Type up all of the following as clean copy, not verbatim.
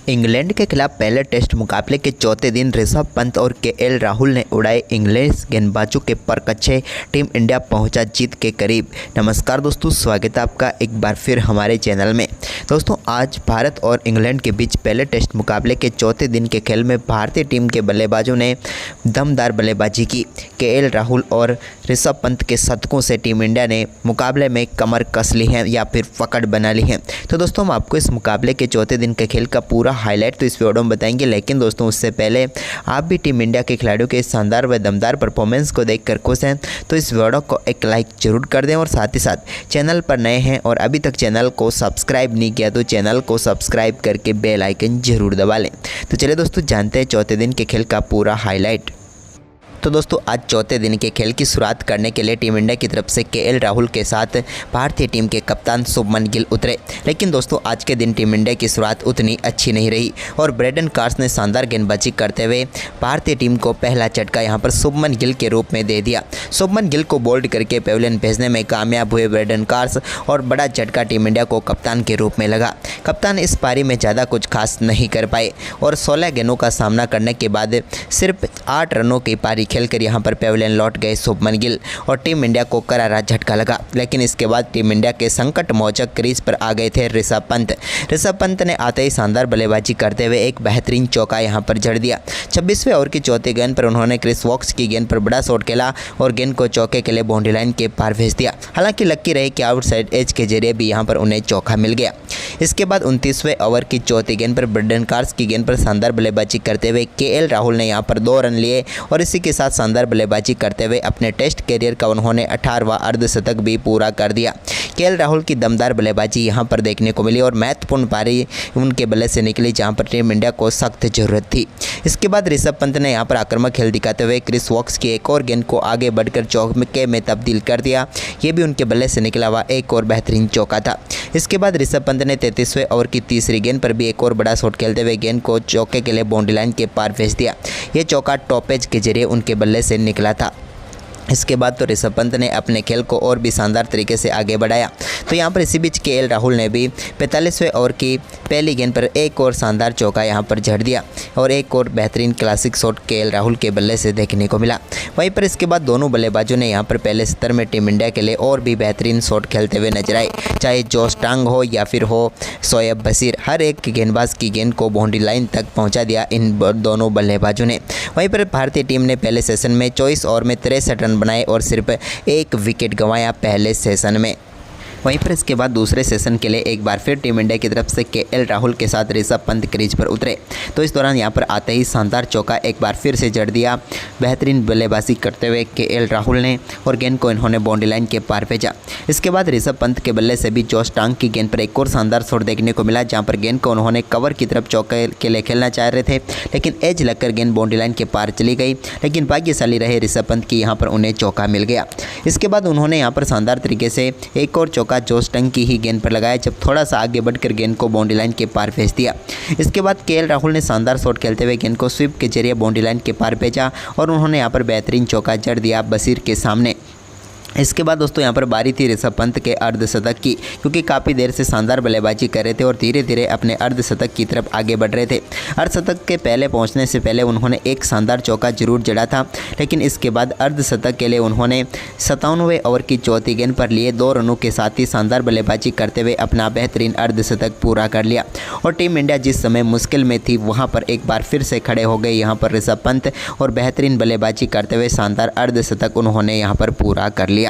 England के खिलाफ पहले टेस्ट मुकाबले के चौथे दिन ऋषभ पंत और केएल राहुल ने उड़ाए इंग्लिश गेंदबाजों के परकच्छे। टीम इंडिया पहुंचा जीत के करीब। नमस्कार दोस्तों, स्वागत है आपका एक बार फिर हमारे चैनल में। दोस्तों, आज भारत और इंग्लैंड के बीच पहले टेस्ट मुकाबले के चौथे दिन के खेल में भारतीय टीम के बल्लेबाजों ने दमदार बल्लेबाजी की। केएल राहुल और ऋषभ पंत के शतकों से टीम इंडिया ने मुकाबले में कमर कस ली है या फिर पकड़ बना ली है। तो दोस्तों, हम आपको इस मुकाबले के चौथे दिन के खेल का पूरा हाईलाइट तो इस वीडियो में बताएंगे, लेकिन दोस्तों उससे पहले आप भी टीम इंडिया के खिलाड़ियों के शानदार व दमदार परफॉर्मेंस को देखकर खुश हैं तो इस वीडियो को एक लाइक जरूर कर दें और साथ ही साथ चैनल पर नए हैं और अभी तक चैनल को सब्सक्राइब नहीं किया तो चैनल को सब्सक्राइब करके बेल आइकन जरूर दबा लें। तो चलिए दोस्तों, जानते हैं चौथे दिन के खेल का पूरा हाईलाइट। तो दोस्तों, आज चौथे दिन के खेल की शुरुआत करने के लिए टीम इंडिया की तरफ से केएल राहुल के साथ भारतीय टीम के कप्तान शुभमन गिल उतरे। लेकिन दोस्तों, आज के दिन टीम इंडिया की शुरुआत उतनी अच्छी नहीं रही और ब्रेंडन कार्स ने शानदार गेंदबाजी करते हुए भारतीय टीम को पहला झटका यहां पर शुभमन गिल के रूप में दे दिया। शुभमन गिल को बोल्ड करके पेविलियन भेजने में कामयाब हुए ब्रेंडन कार्स और बड़ा झटका टीम इंडिया को कप्तान के रूप में लगा। कप्तान इस पारी में ज़्यादा कुछ खास नहीं कर पाए और 16 गेंदों का सामना करने के बाद सिर्फ 8 रनों की पारी खेलकर यहां पर पेविलियन लौट गए शुभमन गिल और टीम इंडिया को करारा झटका लगा। लेकिन इसके बाद टीम इंडिया के संकट मोचक क्रीज पर आ गए थे ऋषभ पंत। ऋषभ पंत ने आते ही शानदार बल्लेबाजी करते हुए एक बेहतरीन चौका यहां पर जड़ दिया। 26वें ओवर की चौथी गेंद पर उन्होंने क्रिस वॉक्स की गेंद पर बड़ा शॉट खेला और गेंद को चौके के लिए बाउंड्री लाइन के पार भेज दिया। हालांकि लकी रहे कि आउटसाइड एज के जरिए भी यहां पर उन्हें चौका मिल गया। इसके बाद 29वें ओवर की चौथी गेंद पर ब्रेंडन कार्स की गेंद पर शानदार बल्लेबाजी करते हुए केएल राहुल ने यहां पर 2 रन लिए और इसी के साथ शानदार बल्लेबाजी करते हुए अपने टेस्ट कैरियर का उन्होंने 18वां अर्धशतक भी पूरा कर दिया। केएल राहुल की दमदार बल्लेबाजी यहां पर देखने को मिली और महत्वपूर्ण पारी उनके बल्ले से निकली जहां पर टीम इंडिया को सख्त जरूरत थी। इसके बाद ऋषभ पंत ने यहां पर आक्रामक खेल दिखाते हुए क्रिस वॉक्स की एक और गेंद को आगे बढ़कर चौके में तब्दील कर दिया। ये भी उनके बल्ले से निकला हुआ एक और बेहतरीन चौका था। इसके बाद ऋषभ पंत ने 33वें ओवर की तीसरी गेंद पर भी एक और बड़ा शॉट खेलते हुए गेंद को चौके के लिए बाउंड्री लाइन के पार भेज दिया। ये चौका टॉपेज के जरिए उनके बल्ले से निकला था। इसके बाद तो ऋषभ पंत ने अपने खेल को और भी शानदार तरीके से आगे बढ़ाया। तो यहाँ पर इसी बीच केएल राहुल ने भी 45वें ओवर की पहली गेंद पर एक और शानदार चौका यहाँ पर जड़ दिया और एक और बेहतरीन क्लासिक शॉट केएल राहुल के बल्ले से देखने को मिला। वहीं पर इसके बाद दोनों बल्लेबाजों ने यहाँ पर पहले सत्र में टीम इंडिया के लिए और भी बेहतरीन शॉट खेलते हुए नजर आए, चाहे जोश टांग हो या फिर हो शोएब बशीर। हर एक गेंदबाज की गेंद को बाउंड्री लाइन तक पहुँचा दिया इन दोनों बल्लेबाजों ने। वहीं पर भारतीय टीम ने पहले सेशन में 24 ओवर में 63 रन बनाए और सिर्फ 1 विकेट गंवाया पहले सेशन में। वहीं पर इसके बाद दूसरे सेशन के लिए एक बार फिर टीम इंडिया की तरफ से केएल राहुल के साथ ऋषभ पंत क्रीज पर उतरे। तो इस दौरान यहां पर आते ही शानदार चौका एक बार फिर से जड़ दिया बेहतरीन बल्लेबाजी करते हुए केएल राहुल ने और गेंद को इन्होंने बाउंड्री लाइन के पार भेजा। इसके बाद ऋषभ पंत के बल्ले से भी जोश टांग की गेंद पर एक और शानदार शॉट देखने को मिला, जहाँ पर गेंद को उन्होंने कवर की तरफ चौके के लिए खेलना चाह रहे थे, लेकिन एज लगकर गेंद बाउंड्री लाइन के पार चली गई। लेकिन भाग्यशाली रहे ऋषभ पंत की यहाँ पर उन्हें चौका मिल गया। इसके बाद उन्होंने यहाँ पर शानदार तरीके से एक और चौका जोश टांग की ही गेंद पर लगाया, जब थोड़ा सा आगे बढ़कर गेंद को बाउंड्री लाइन के पार भेज दिया। इसके बाद केएल राहुल ने शानदार शॉट खेलते हुए गेंद को स्वीप के जरिए बाउंड्री लाइन के पार भेजा और उन्होंने यहाँ पर बेहतरीन चौका जड़ दिया बशीर के सामने। इसके बाद दोस्तों यहाँ पर बारी थी ऋषभ पंत के अर्धशतक की, क्योंकि काफ़ी देर से शानदार बल्लेबाजी कर रहे थे और धीरे धीरे अपने अर्धशतक की तरफ आगे बढ़ रहे थे। अर्धशतक के पहले पहुँचने से पहले उन्होंने एक शानदार चौका जरूर जड़ा था, लेकिन इसके बाद अर्धशतक के लिए उन्होंने 57वें ओवर की चौथी गेंद पर लिए 2 रनों के साथ ही शानदार बल्लेबाजी करते हुए अपना बेहतरीन अर्धशतक पूरा कर लिया। और टीम इंडिया जिस समय मुश्किल में थी वहाँ पर एक बार फिर से खड़े हो गए यहाँ पर ऋषभ पंत और बेहतरीन बल्लेबाजी करते हुए शानदार अर्धशतक उन्होंने यहाँ पर पूरा कर लिया।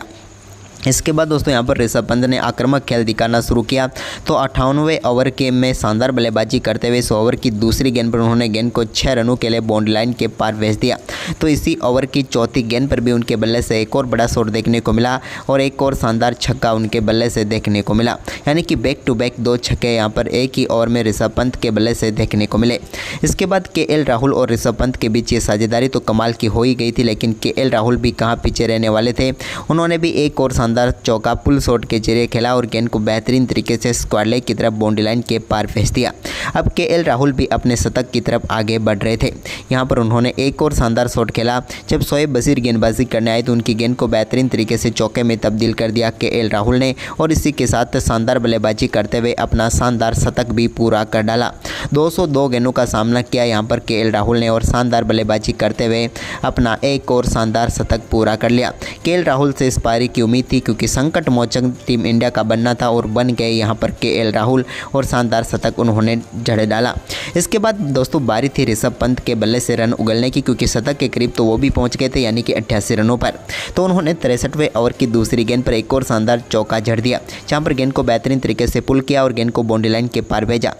इसके बाद दोस्तों यहाँ पर ऋषभ पंत ने आक्रामक खेल दिखाना शुरू किया। तो 58वें ओवर के में शानदार बल्लेबाजी करते हुए 100 ओवर की दूसरी गेंद पर उन्होंने गेंद को 6 रनों के लिए बाउंड्री लाइन के पार भेज दिया। तो इसी ओवर की चौथी गेंद पर भी उनके बल्ले से एक और बड़ा शॉट देखने को मिला और एक और शानदार छक्का उनके बल्ले से देखने को मिला, यानी कि बैक टू बैक 2 छक्के यहाँ पर एक ही ओवर में ऋषभ पंत के बल्ले से देखने को मिले। इसके बाद केएल राहुल और ऋषभ पंत के बीच ये साझेदारी तो कमाल की हो ही गई थी, लेकिन केएल राहुल भी कहाँ पीछे रहने वाले थे। उन्होंने भी एक और शानदार चौका पुल शॉट के जरिए खेला और गेंद को बेहतरीन तरीके से स्क्वायर लेग की तरफ बाउंड्री लाइन के पार भेज दिया। अब केएल राहुल भी अपने शतक की तरफ आगे बढ़ रहे थे। यहाँ पर उन्होंने एक और शानदार शॉट खेला। जब शोएब बशीर गेंदबाजी करने आए तो उनकी गेंद को बेहतरीन तरीके से चौके में तब्दील कर दिया केएल राहुल ने और इसी के साथ शानदार बल्लेबाजी करते हुए अपना शानदार शतक भी पूरा कर डाला। 202 गेंदों का सामना किया यहाँ पर केएल राहुल ने और शानदार बल्लेबाजी करते हुए अपना एक और शानदार शतक पूरा कर लिया। केएल राहुल से इस पारी की उम्मीद थी क्योंकि संकट मोचन टीम इंडिया का बनना था और बन गए यहाँ पर केएल राहुल और शानदार शतक उन्होंने जड़ डाला। इसके बाद दोस्तों बारी थी ऋषभ पंत के बल्ले से रन उगलने की, क्योंकि शतक के करीब तो वो भी पहुंच गए थे यानी कि 88 रनों पर। तो उन्होंने 63वें ओवर की दूसरी गेंद पर एक और शानदार चौका जड़ दिया, जहाँ पर गेंद को बेहतरीन तरीके से पुल किया और गेंद को बाउंड्री लाइन के पार भेजा।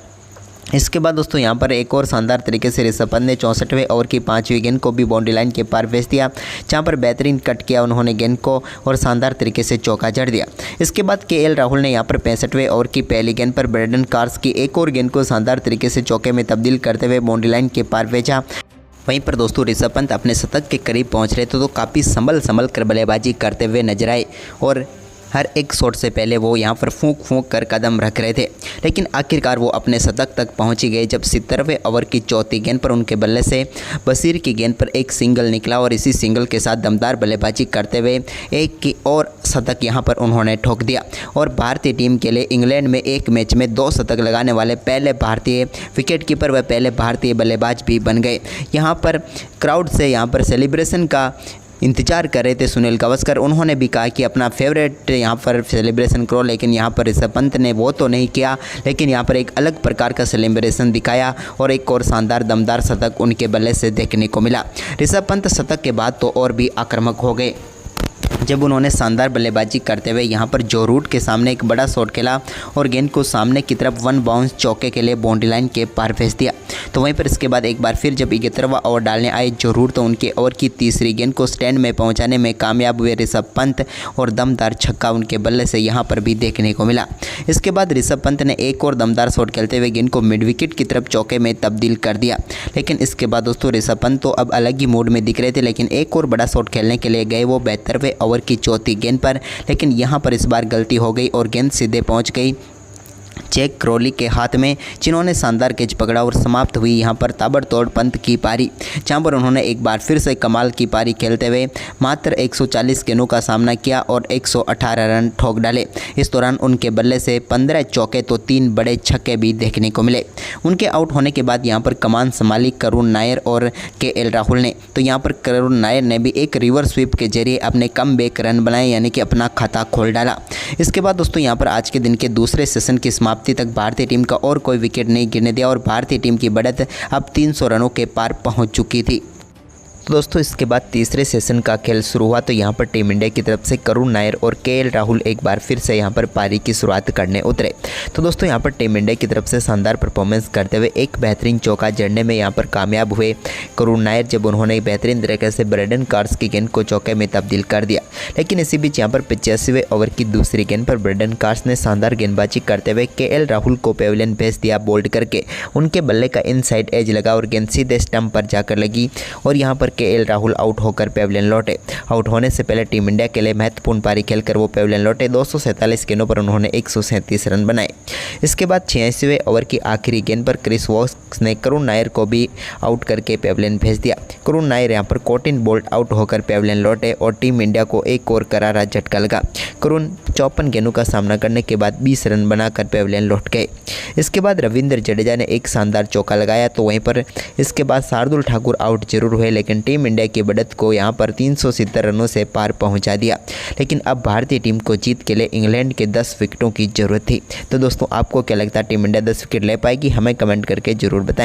इसके बाद दोस्तों यहाँ पर एक और शानदार तरीके से ऋषभ पंत ने 64वें ओवर की 5वीं गेंद को भी बाउंड्री लाइन के पार भेज दिया, जहाँ पर बेहतरीन कट किया उन्होंने गेंद को और शानदार तरीके से चौका जड़ दिया। इसके बाद केएल राहुल ने यहाँ पर 65वें ओवर की पहली गेंद पर ब्रेंडन कार्स की एक और गेंद को शानदार तरीके से चौके में तब्दील करते हुए बाउंड्री लाइन के पार भेजा। वहीं पर दोस्तों ऋषभ पंत अपने शतक के करीब पहुँच रहे थे तो काफ़ी संभल कर बल्लेबाजी करते हुए नजर आए और हर एक शॉट से पहले वो यहाँ पर फूंक कर कदम रख रहे थे, लेकिन आखिरकार वो अपने शतक तक पहुँच गए जब 70वें ओवर की चौथी गेंद पर उनके बल्ले से बशीर की गेंद पर एक सिंगल निकला और इसी सिंगल के साथ दमदार बल्लेबाजी करते हुए एक की और शतक यहाँ पर उन्होंने ठोक दिया और भारतीय टीम के लिए इंग्लैंड में एक मैच में 2 शतक लगाने वाले पहले भारतीय विकेटकीपर व पहले भारतीय बल्लेबाज भी बन गए। यहाँ पर क्राउड से यहाँ पर सेलिब्रेशन का इंतजार कर रहे थे सुनील गावस्कर। उन्होंने भी कहा कि अपना फेवरेट यहाँ पर सेलिब्रेशन करो, लेकिन यहाँ पर ऋषभ पंत ने वो तो नहीं किया, लेकिन यहाँ पर एक अलग प्रकार का सेलिब्रेशन दिखाया और एक और शानदार दमदार शतक उनके बल्ले से देखने को मिला। ऋषभ पंत शतक के बाद तो और भी आक्रामक हो गए जब उन्होंने शानदार बल्लेबाजी करते हुए यहाँ पर जो रूट के सामने एक बड़ा शॉट खेला और गेंद को सामने की तरफ 1 बाउंस चौके के लिए बाउंड्री लाइन के पार भेज दिया। तो वहीं पर इसके बाद एक बार फिर जब 71वां ओवर डालने आए जो रूट तो उनके ओवर की तीसरी गेंद को स्टैंड में पहुंचाने में कामयाब हुए ऋषभ पंत और दमदार छक्का उनके बल्ले से यहाँ पर भी देखने को मिला। इसके बाद ऋषभ पंत ने एक और दमदार शॉट खेलते हुए गेंद को मिड विकेट की तरफ चौके में तब्दील कर दिया। लेकिन इसके बाद दोस्तों ऋषभ पंत तो अब अलग ही मूड में दिख रहे थे, लेकिन एक और बड़ा शॉट खेलने के लिए गए वो 72वें ओवर की चौथी गेंद पर, लेकिन यहाँ पर इस बार गलती हो गई और गेंद सीधे पहुँच गई जैक क्रॉली के हाथ में, जिन्होंने शानदार कैच पकड़ा और समाप्त हुई यहाँ पर ताबड़तोड़ पंत की पारी, जहाँ पर उन्होंने एक बार फिर से कमाल की पारी खेलते हुए मात्र 140 गेंदों का सामना किया और 118 रन ठोक डाले। इस दौरान उनके बल्ले से 15 चौके तो 3 बड़े छक्के भी देखने को मिले। उनके आउट होने के बाद यहाँ पर कमान संभाली करुण नायर और केएल राहुल ने। तो यहाँ पर करुण नायर ने भी एक रिवर्स स्वीप के जरिए अपने कमबैक रन बनाए, यानी कि अपना खाता खोल डाला। इसके बाद दोस्तों यहाँ पर आज के दिन के दूसरे सेशन की समाप्ति तक भारतीय टीम का और कोई विकेट नहीं गिरने दिया और भारतीय टीम की बढ़त अब 300 रनों के पार पहुंच चुकी थी। तो दोस्तों इसके बाद तीसरे सेशन का खेल शुरू हुआ। तो यहाँ पर टीम इंडिया की तरफ से करुण नायर और केएल राहुल एक बार फिर से यहाँ पर पारी की शुरुआत करने उतरे। तो दोस्तों यहाँ पर टीम इंडिया की तरफ से शानदार परफॉर्मेंस करते हुए एक बेहतरीन चौका जड़ने में यहाँ पर कामयाब हुए करुण नायर, जब उन्होंने बेहतरीन तरीके से ब्रेंडन कार्स की गेंद को चौके में तब्दील कर दिया। लेकिन इसी बीच यहाँ पर 85वें ओवर की दूसरी गेंद पर ब्रेंडन कार्स ने शानदार गेंदबाजी करते हुए केएल राहुल को पेविलियन भेज दिया बोल्ड करके। उनके बल्ले का इनसाइड एज लगा और गेंद सीधे स्टंप पर जाकर लगी और यहाँ पर केएल राहुल आउट होकर पेविलियन लौटे। आउट होने से पहले टीम इंडिया के लिए महत्वपूर्ण पारी खेलकर वो पेविलियन लौटे। 247 गेंदों पर उन्होंने 137 रन बनाए। इसके बाद 86वें ओवर की आखिरी गेंद पर क्रिस वोक्स ने करुण नायर को भी आउट करके पेविलियन भेज दिया। करुण नायर यहाँ पर 14 बोल्ट आउट होकर पेविलियन लौटे और टीम इंडिया को एक और करारा झटका लगा। करुण 54 गेंदों का सामना करने के बाद 20 रन बनाकर पेविलियन लौट गए। इसके बाद रविंद्र जडेजा ने एक शानदार चौका लगाया। तो वहीं पर इसके बाद शार्दुल ठाकुर आउट जरूर हुए, लेकिन टीम इंडिया की बढ़त को यहाँ पर 370 रनों से पार पहुँचा दिया। लेकिन अब भारतीय टीम को जीत के लिए इंग्लैंड के 10 विकेटों की जरूरत थी। तो दोस्तों आपको क्या लगता है टीम इंडिया 10 विकेट ले पाएगी? हमें कमेंट करके जरूर बताएं।